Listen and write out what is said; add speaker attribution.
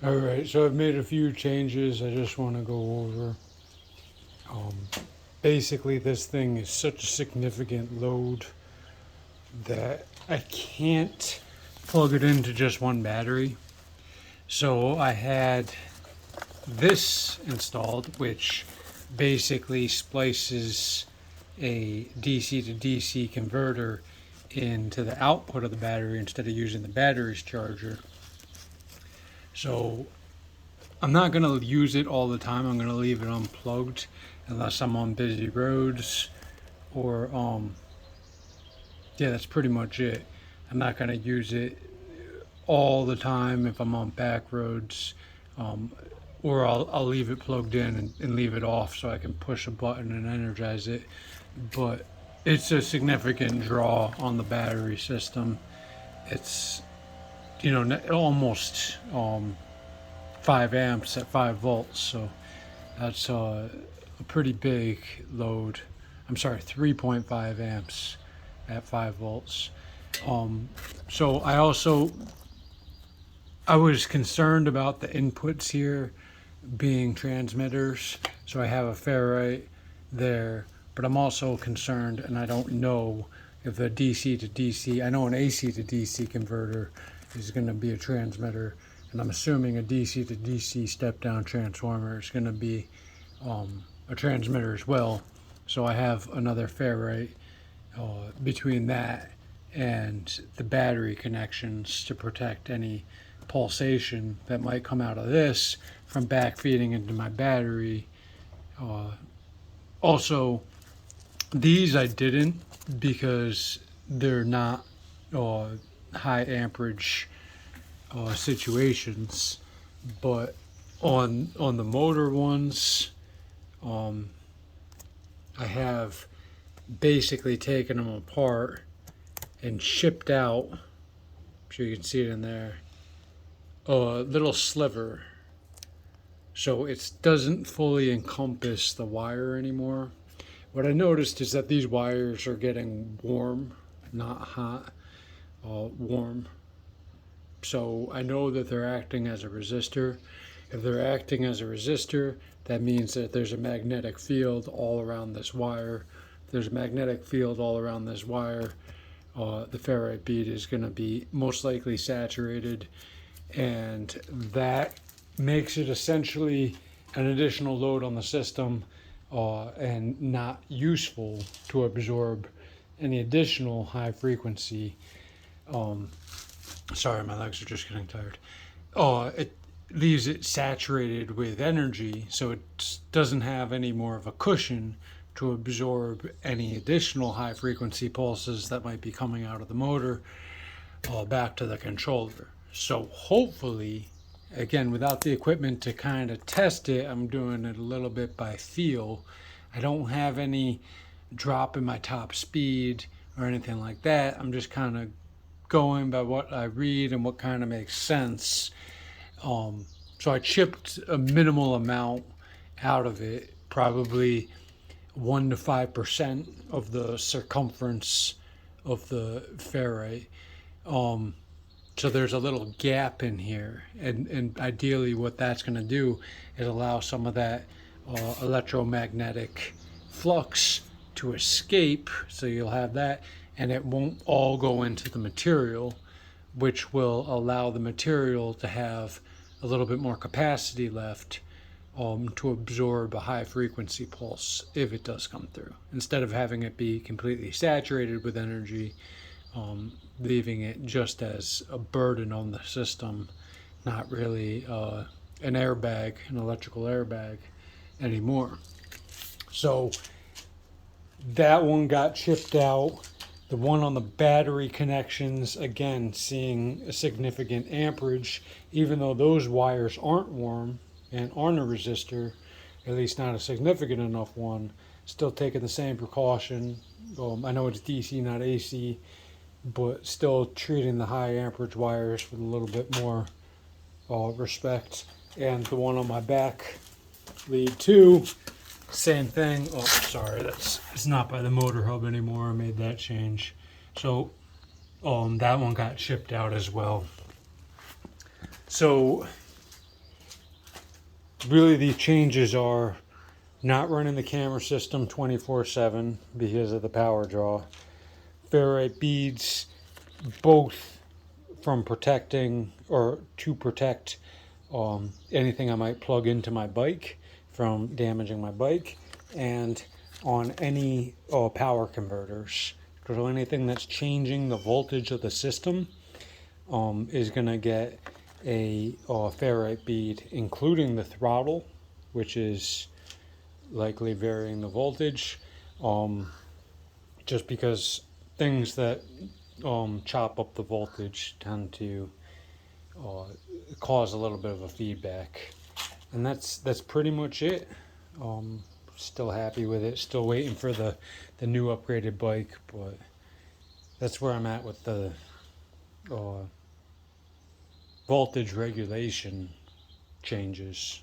Speaker 1: All right, so I've made a few changes I just want to go over. Um, Basically, this thing is such a significant load that I can't plug it into just one battery. So I had this installed, which basically splices a DC to DC converter into the output of the battery instead of using the battery's charger. So I'm not going to use it all the time. I'm going to leave it unplugged unless I'm on busy roads or yeah, that's pretty much it. I'm not going to use it all the time if I'm on back roads, um, or I'll leave it plugged in and leave it off so I can push a button and energize it. But it's a significant draw on the battery system. It's almost 5 amps at 5 volts, so that's a pretty big load. I'm sorry, 3.5 amps at 5 volts. Um, so I was concerned about the inputs here being transmitters. So I have a ferrite there, but I'm also concerned, and I don't know if a DC to DC, I know an AC to DC converter is going to be a transmitter, and I'm assuming a DC to DC step down transformer is going to be a transmitter as well. So I have another ferrite between that and the battery connections to protect any pulsation that might come out of this from backfeeding into my battery. Also, these I didn't because they're not high amperage situations, but on the motor ones, I have basically taken them apart and chipped out. I'm sure you can see it in there. A little sliver, so it doesn't fully encompass the wire anymore. What I noticed is that these wires are getting warm, not hot, warm. So I know that they're acting as a resistor. If they're acting as a resistor, that means that there's a magnetic field all around this wire. If there's a magnetic field all around this wire, the ferrite bead is going to be most likely saturated, and that makes it essentially an additional load on the system and not useful to absorb any additional high frequency. Sorry, my legs are just getting tired. It leaves it saturated with energy, so it doesn't have any more of a cushion to absorb any additional high frequency pulses that might be coming out of the motor back to the controller. So hopefully, again, without the equipment to kind of test it, I'm doing it a little bit by feel. I don't have any drop in my top speed or anything like that. I'm just kind of going by what I read and what kind of makes sense. So I chipped a minimal amount out of it, probably 1 to 5% of the circumference of the ferrite. So there's a little gap in here, and ideally what that's going to do is allow some of that electromagnetic flux to escape, so you'll have that, and it won't all go into the material, which will allow the material to have a little bit more capacity left to absorb a high frequency pulse if it does come through, instead of having it be completely saturated with energy, leaving it just as a burden on the system, not really an airbag, an electrical airbag anymore. So that one got chipped out. The one on the battery connections, again, seeing a significant amperage, even though those wires aren't warm and aren't a resistor, at least not a significant enough one, still taking the same precaution. I know it's DC, not AC, but still treating the high amperage wires with a little bit more respect. And the one on my back lead too, same thing. Oh, sorry, it's not by the motor hub anymore. I made that change. So that one got shipped out as well. So really the changes are not running the camera system 24/7 because of the power draw. Ferrite beads, both from protecting or to protect anything I might plug into my bike from damaging my bike, and on any power converters. So anything that's changing the voltage of the system is going to get a ferrite bead, including the throttle, which is likely varying the voltage, just because things that chop up the voltage tend to uh, cause a little bit of a feedback. And that's pretty much it. Still happy with it. Still waiting for the new upgraded bike, but that's where I'm at with the uh, voltage regulation changes.